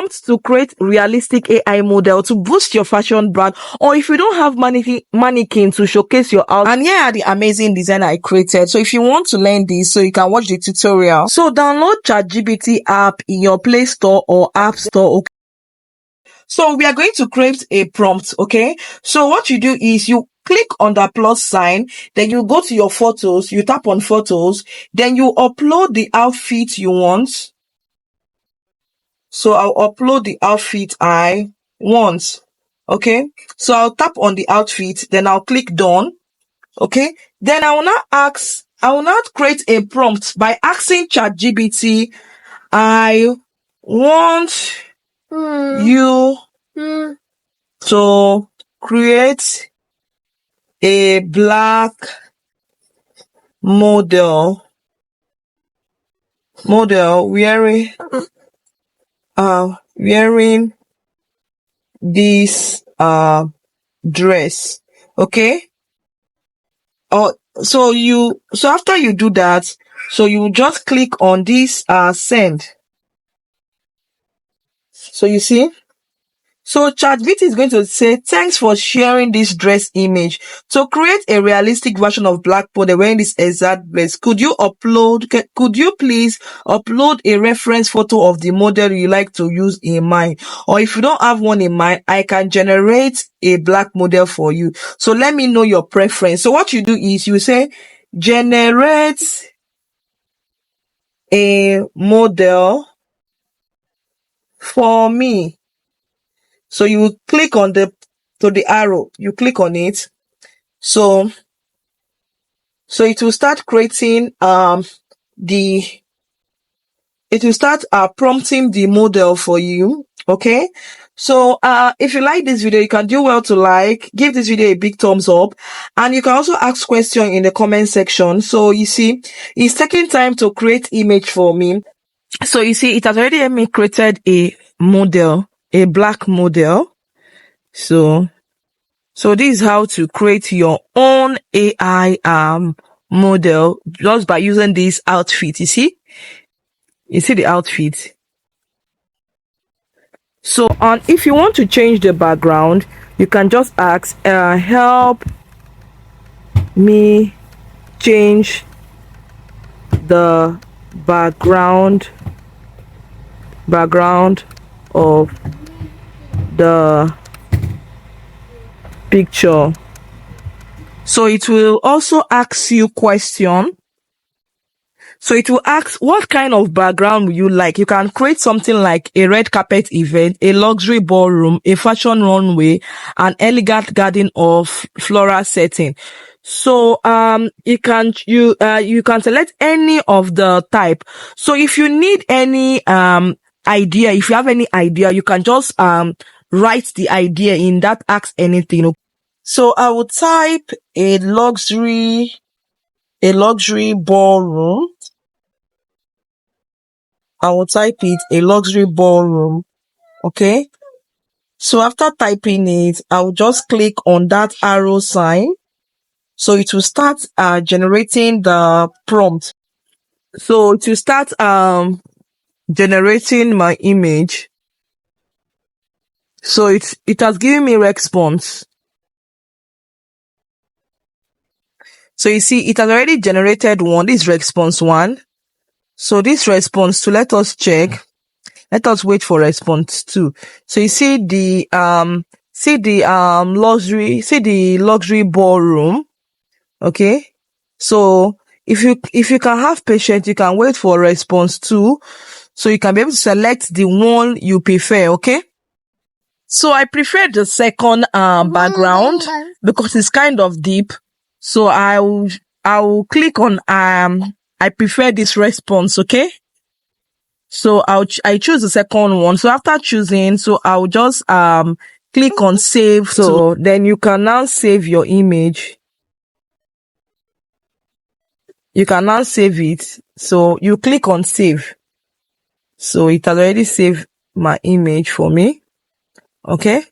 prompt to create realistic AI model to boost your fashion brand, or if you don't have mannequin to showcase your outfit. And here are the amazing design I created. So if you want to learn this, so you can watch the tutorial. So download Chatgbt app in your Play Store or App Store. Okay. So we are going to create a prompt. Okay. So what you do is you click on the plus sign, then you go to your photos, you tap on photos, then you upload the outfit you want. So I'll upload the outfit I want. Okay. So I'll tap on the outfit, then I'll click done. Okay. Then I will now create a prompt by asking ChatGPT, I want you to create a black model wearing this dress. Okay. So after you do that, so you just click on this send. So you see, so Chatgpt is going to say, thanks for sharing this dress image. To create a realistic version of black model wearing this exact dress, could you please upload a reference photo of the model you like to use in mind? Or if you don't have one in mind, I can generate a black model for you. So let me know your preference. So what you do is you say, generate a model for me. So you click on the arrow, you click on it. So it will start creating it will start prompting the model for you. Okay. So if you like this video, you can do well to give this video a big thumbs up, and you can also ask questions in the comment section. So you see, it's taking time to create image for me. So you see, it has already helped me created a model, a black model. So this is how to create your own AI model just by using this outfit. You see the outfit. So if you want to change the background, you can just ask help me change the background of the picture. So it will also ask you question. So it will ask, what kind of background will you like? You can create something like a red carpet event, a luxury ballroom, a fashion runway, an elegant garden or floral setting. So you can select any of the type. So if you need any idea, if you have any idea, you can just write the idea in that ask anything. So I will type a luxury ballroom. I will type it, a luxury ballroom. Okay. So after typing it, I will just click on that arrow sign. So it will start generating the prompt. So it will start generating my image. So it has given me response. So you see, it has already generated one. This is response 1. So this response 2, let us check. Let us wait for response 2. So you see the luxury ballroom. Okay. So if you can have patience, you can wait for response 2. So you can be able to select the one you prefer. Okay. So I prefer the second background because it's kind of deep. So I will click on I prefer this response. Okay. So I choose the second one. So after choosing, so I'll just click on save. So then you can now save your image. You can now save it. So you click on save. So it has already saved my image for me. Okay.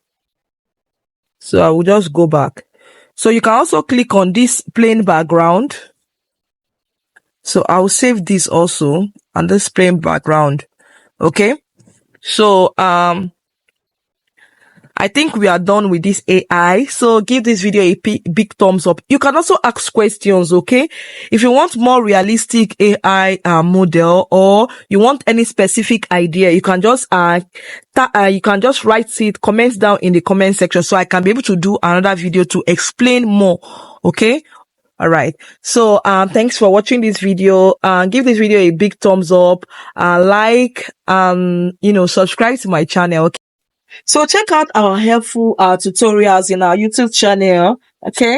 So I will just go back. So you can also click on this plain background. So I'll save this also and this plain background. Okay. So I think we are done with this AI. So give this video a big thumbs up. You can also ask questions, okay? If you want more realistic AI model, or you want any specific idea, you can just write it, comment down in the comment section, so I can be able to do another video to explain more. Okay? All right. So thanks for watching this video. Give this video a big thumbs up. Like, subscribe to my channel. Okay? So check out our helpful tutorials in our YouTube channel. Okay.